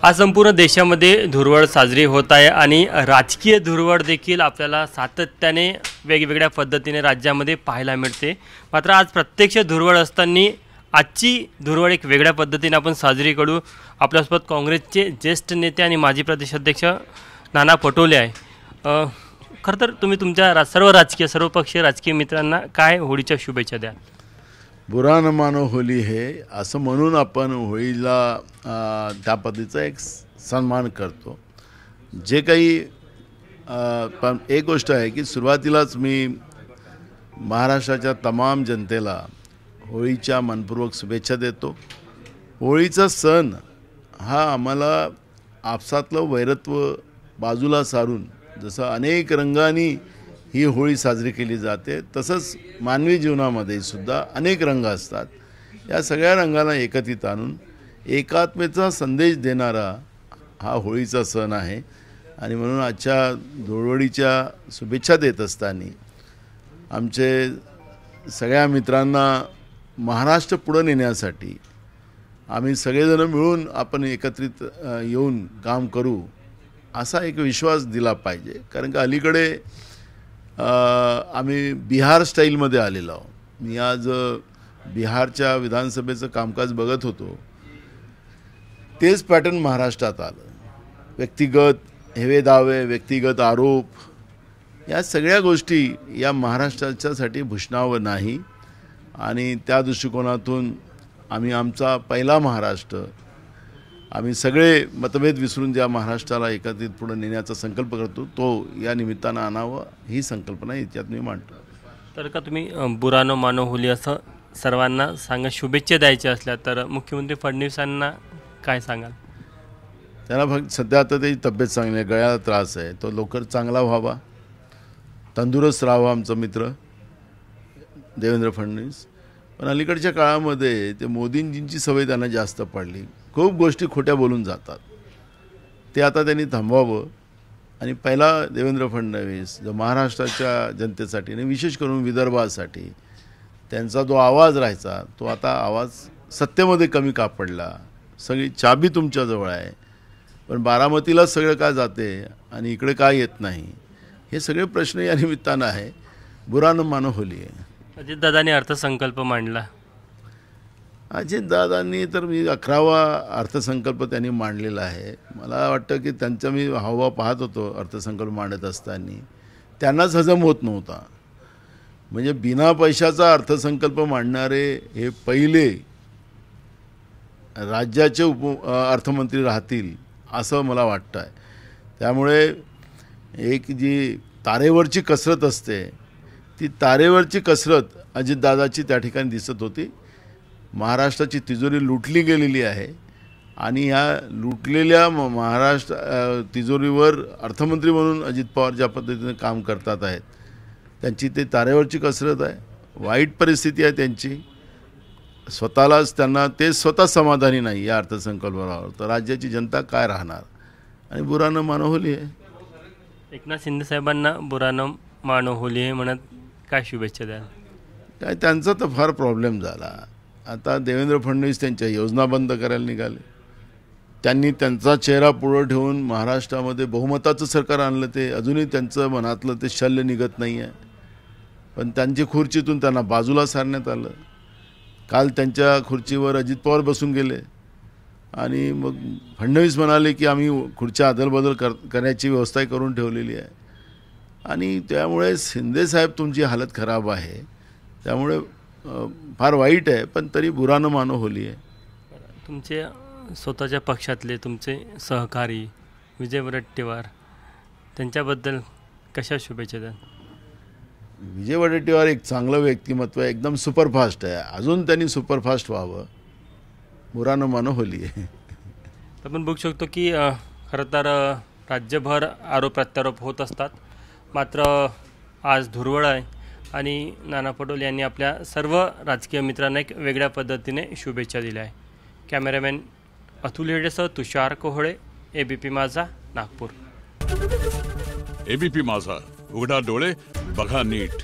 आज संपूर्ण देशामध्ये धुळवड साजरी होत आहे आणि राजकीय धुळवड देखील आपल्याला सातत्याने वेगवेगळ्या पद्धतीने राज्यामध्ये पाहायला मिळते। मात्र आज प्रत्यक्ष धुळवड असताना आजची धुळवड एक वेगळ्या पद्धतीने आपण साजरी करू। आपल्यासोबत काँग्रेसचे ज्येष्ठ नेते आणि माजी प्रदेशाध्यक्ष नाना पटोले आहे। खरं तर तुम्ही तुमच्या सर्व पक्षीय राजकीय मित्रांना काय होळीच्या शुभेच्छा द्या? बुरा न मानो होली है असं म्हणून आपण होळीला त्या पद्धतीचा एक सन्मान करतो। जे काही पण एक गोष्ट आहे की सुरुवातीलाच मी महाराष्ट्राच्या तमाम जनतेला होळीच्या मनपूर्वक शुभेच्छा देतो। होळीचा सण हा आम्हाला आपसातलं वैरत्व बाजूला सारून जसं अनेक रंगांनी ही होळी साजरी केली जाते तसंच मानवी जीवनामध्ये सुद्धा अनेक रंग असतात। या सगळ्या रंगांना एकत्रित आणून एकात्मतेचा संदेश देणारा हा होळीचा सण आहे आणि म्हणून आजच्या धुळवडीच्या शुभेच्छा देत असताना आमचे सगळ्या मित्रांना महाराष्ट्र पुढे नेण्यासाठी आम्ही सगळेजण मिळून आपण एकत्रित येऊन काम करू असा एक विश्वास दिला पाहिजे। कारण की अलीकडे आम्ही बिहार स्टाईलमध्ये आलेलो आहोत। मी आज बिहारच्या विधानसभेचं कामकाज बघत होतो, तेच पॅटर्न महाराष्ट्रात आलं। व्यक्तिगत हेवेदावे, व्यक्तिगत आरोप या सगळ्या गोष्टी या महाराष्ट्राच्यासाठी भूषणावं नाही आणि त्या दृष्टिकोनातून आम्ही आमचा पहिला महाराष्ट्र आम्ही सगळे मतभेद विसरून ज्या महाराष्ट्राला एकत्रित पुढे नेण्याचा संकल्प करतो तो या निमित्तानं आणावं ही संकल्पना इथ्यात मी मांडतो। तर का तुम्ही बुरा न मानो होली असं सर्वांना सांगा शुभेच्छा द्यायच्या असल्या तर मुख्यमंत्री फडणवीसांना काय सांगाल? त्यांना फक्त सध्या आता त्याची तब्येत चांगली आहे, गळ्याला त्रास आहे, तो लवकर चांगला व्हावा, तंदुरुस्त राहावा आमचा मित्र देवेंद्र फडणवीस। पण अलीकडच्या काळामध्ये ते मोदींजींची सवय त्यांना जास्त पडली, खूप गोष्टी खोट्या बोलून जातात, ते आता त्यांनी थांबवावं आणि पहिला देवेंद्र फडणवीस जो महाराष्ट्राच्या जनतेसाठी आणि विशेष करून विदर्भासाठी त्यांचा जो आवाज राहायचा तो आता आवाज सत्तेमध्ये कमी का पडला? सगळी चाबी तुमच्याजवळ आहे पण बारामतीला सगळं का जाते आणि इकडे का येत नाही, हे सगळे प्रश्न या निमित्तानं आहे। बुरा न मानो होली आहे। अजितदादांनी अर्थसंकल्प मांडला। अजितदादांनी तर मी 11वा अर्थसंकल्प त्यांनी मांडलेला आहे। मला वाटतं की त्यांचा मी हावभाव पाहत होतो अर्थसंकल्प मांडत असताना त्यांनाच हजम होत नव्हता। म्हणजे बिना पैशाचा अर्थसंकल्प मांडणारे हे पहिले राज्याचे अर्थमंत्री राहतील असं मला वाटतं आहे। त्यामुळे एक जी तारेवरची कसरत असते ती तारेवरची कसरत अजितदादाची त्या ठिकाणी दिसत होती। महाराष्ट्राची तिजोरी लुटली गेलेली आहे आणि ह्या लुटलेल्या महाराष्ट्र तिजोरीवर अर्थमंत्री म्हणून अजित पवार ज्या पद्धतीने काम करतात आहेत त्यांची ते तारेवरची कसरत आहे। वाईट परिस्थिती आहे त्यांची, स्वतःलाच त्यांना ते स्वतः समाधानी नाही या अर्थसंकल्पावर, तर राज्याची जनता काय राहणार? आणि बुरा न मानो होली आहे। एकनाथ शिंदे साहेबांना बुरा न मानो होली आहे म्हणत काय शुभेच्छा द्याल? काय त्यांचा तर फार प्रॉब्लेम झाला। आता देवेंद्र फडणवीस त्यांच्या योजना बंद करायला निघाले, त्यांनी त्यांचा चेहरा पुढे ठेवून महाराष्ट्रामध्ये बहुमताचं सरकार आणलं, ते अजूनही त्यांचं मनातलं ते शल्य निघत नाही आहे। पण त्यांची खुर्चीतून त्यांना बाजूला सारण्यात आलं। काल त्यांच्या खुर्चीवर अजित पवार बसून गेले आणि मग फडणवीस म्हणाले की आम्ही खुर्च्या अदलबदल करण्याची व्यवस्था करून ठेवलेली आहे आणि त्यामुळे शिंदे साहेब तुमची हालत खराब आहे, त्यामुळे फार वाईट आहे। पण तरी बुरा न मानो होली आहे। तुमचे स्वतःच्या पक्षातले तुमचे सहकारी विजय वडेट्टीवार त्यांच्याबद्दल कशा शुभेच्छा द्याल? विजय वडेट्टीवार एक चांगलं व्यक्तिमत्व आहे, एकदम सुपरफास्ट आहे, अजून त्यांनी सुपरफास्ट व्हावं। बुरा न मानो होली आहे। आपण बघू शकतो की खरं तर राज्यभर आरोप प्रत्यारोप होत असतात, मात्र आज धुळवड आहे आणि नाना पटोले यांनी आपल्या सर्व राजकीय मित्रांना एक वेगळ्या पद्धतीने शुभेच्छा दिल्या आहे। कॅमेरामॅन अतुल हेडेसह तुषार कोहळे, एबीपी माझा, नागपूर। एबीपी माझा, उघडा डोळे बघा नीट।